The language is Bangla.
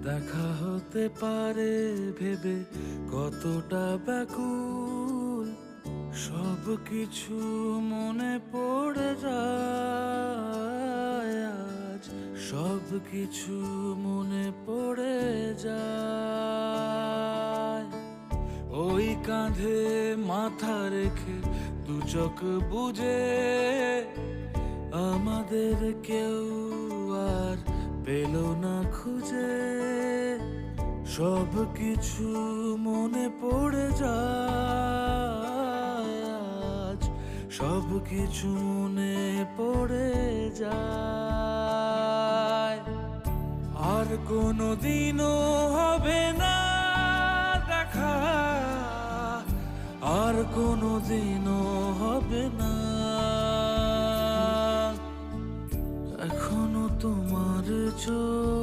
দেখা হতে পারে ভেবে কতটা ব্যাকুল, সব কিছু মনে পড়ে যায় আজ, সব কিছু মনে পড়ে যায়। ওই কাঁধে মাথা রেখে দু চোখ বুঝে আমাদের কেউ আর পেল না খুঁজে, সব কিছু মনে পড়ে যায় আজ, সব কিছু মনে পড়ে যায়। আর কোনো দিনও হবে না দেখা, আর কোনো দিনও হবে না। এখনো তোমার চোখ